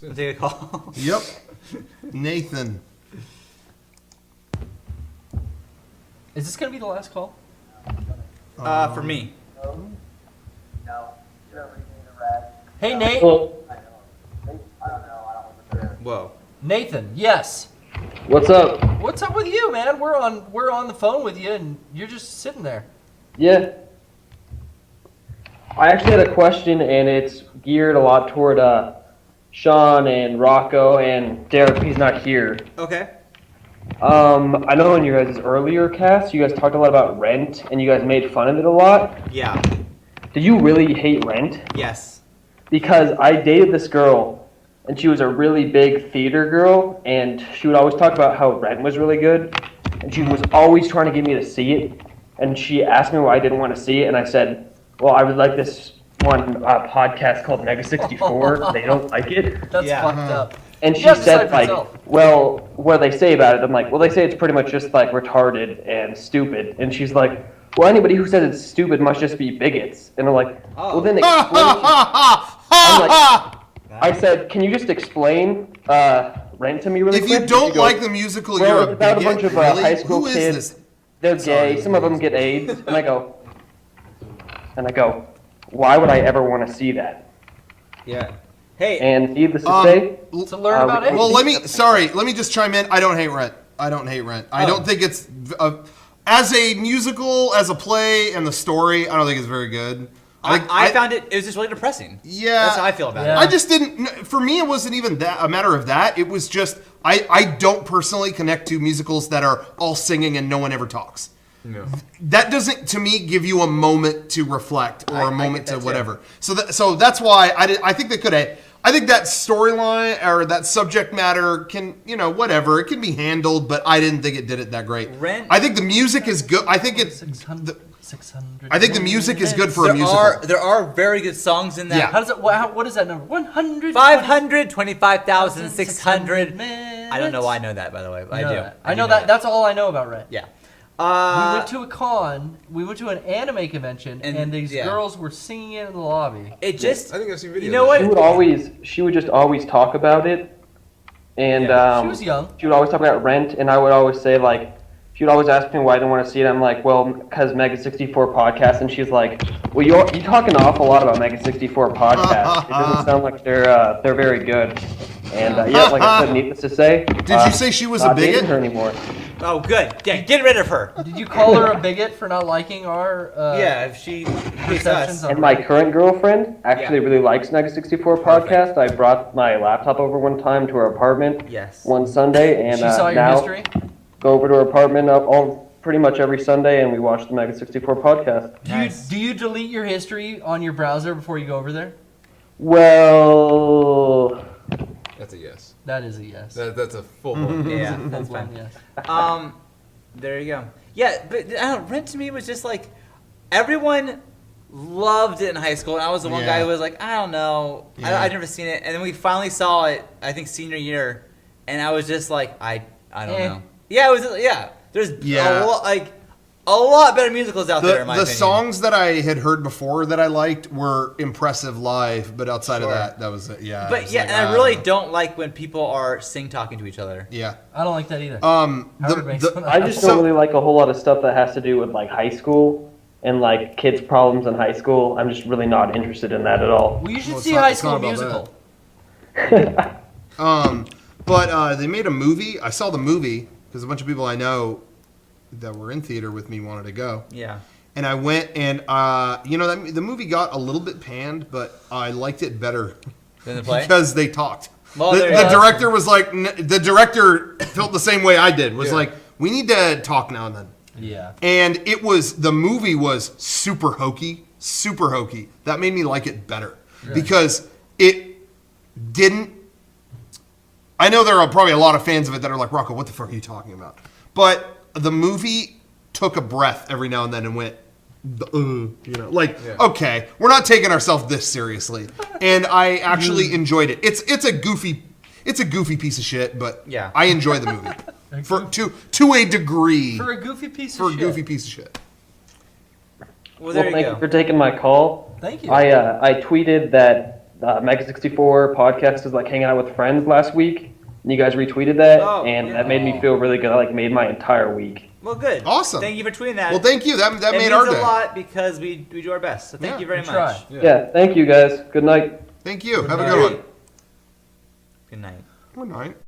Let's take a call. Yep. Nathan. Is this going to be the last call? For me. No. Hey, Nate. Whoa. Nathan, yes. What's up? What's up with you, man? We're on the phone with you, and you're just sitting there. Yeah. I actually had a question, and it's geared a lot toward Sean and Rocco and Derek. He's not here. Okay. I know in your guys' earlier cast, you guys talked a lot about Rent, and you guys made fun of it a lot. Yeah. Did you really hate Rent? Yes. Because I dated this girl, and she was a really big theater girl, and she would always talk about how Rent was really good, and she was always trying to get me to see it, and she asked me why I didn't want to see it, and I said, well, I would like this one podcast called Mega64. They don't like it. That's fucked up. And she said, like, well, what do they say about it? I'm like, well, they say it's pretty much just, like, retarded and stupid. And she's like, well, anybody who says it's stupid must just be bigots. And I'm like, well, then explain. I'm like, I said, can you just explain Rent to me really quick? If you don't like the musical, well, you're it's a about bigot. a bunch of Really? high school Who is kids. this? They're gay. Some of them get AIDS. And I go, why would I ever want to see that? Yeah. Hey. And needless to say, to learn about it. Well, let me just chime in. I don't hate Rent. I don't think it's as a musical, as a play, and the story. I don't think it's very good. I found it was just really depressing. Yeah. That's how I feel about it. I just didn't, for me, it wasn't even that a matter of that. It was just, I don't personally connect to musicals that are all singing and no one ever talks. No. That doesn't, to me, give you a moment to reflect or a moment to whatever. So that's why I think they could have. I think that storyline or that subject matter can, whatever, it can be handled, but I didn't think it did it that great. I think the music is good. I think it's 600. I think the music is good for a musical. There are very good songs in that. Yeah. How does it? What is that number? 100. 525,600. I don't know why I know that, by the way. But I do. I know that. That's all I know about Rent. Yeah. We went to a con. We went to an anime convention, and these girls were singing it in the lobby. It just. I think I've seen videos. You know what? She would just always talk about it, and she was young. She would always talk about Rent, and I would always say like, she would always ask me why I didn't want to see it. I'm like, well, because Mega64 Podcast, and she's like, well, you're talking an awful lot about Mega64 Podcast. It doesn't sound like they're very good. And like I said, needless to say, did you say she was a bigot? Not her anymore. Oh, good. Yeah, get rid of her. Did you call her a bigot for not liking our? If she hates us. And my current girlfriend actually really likes Mega64 Podcast. I brought my laptop over one time to her apartment. One Sunday, and she saw your history. Go over to her apartment pretty much every Sunday, and we watch the Mega64 Podcast. Do you delete your history on your browser before you go over there? Well, that's a yes. That is a yes. That's a full one. Yeah, that's fine. Yes. There you go. Yeah, but Rent to me was just like everyone loved it in high school, and I was the one guy who was like, I don't know, I'd never seen it, and then we finally saw it. I think senior year, and I was just like, I don't know. Yeah, it was. Yeah, there's a lot better musicals out there. In my opinion. The songs that I had heard before that I liked were impressive live, but outside of that was it. Yeah. But and I really don't like when people are talking to each other. Yeah, I don't like that either. I just don't really like a whole lot of stuff that has to do with like high school and like kids' problems in high school. I'm just really not interested in that at all. Well, you should see High School Musical. But they made a movie. I saw the movie because a bunch of people I know that were in theater with me wanted to go. Yeah. And I went, and the movie got a little bit panned, but I liked it better than the play because they talked. Well, the director was like, the director felt the same way I did. Was like, we need to talk now and then. Yeah. And the movie was super hokey. That made me like it better because it didn't. I know there are probably a lot of fans of it that are like, Rocco, what the fuck are you talking about? But the movie took a breath every now and then and went, okay, we're not taking ourselves this seriously. And I actually enjoyed it. It's a goofy piece of shit, but I enjoy the movie to a degree. For a goofy piece of shit. Well, thank you for taking my call. Thank you. I tweeted that Mega64 Podcast is like hanging out with friends last week. And you guys retweeted that, and that made me feel really good. I like made my entire week. Well, good. Awesome. Thank you for tweeting that. Well, thank you. That made our day. It means a lot because we do our best. So thank you very much. Yeah, thank you guys. Good night. Thank you. Have a good one. Good night. Good night.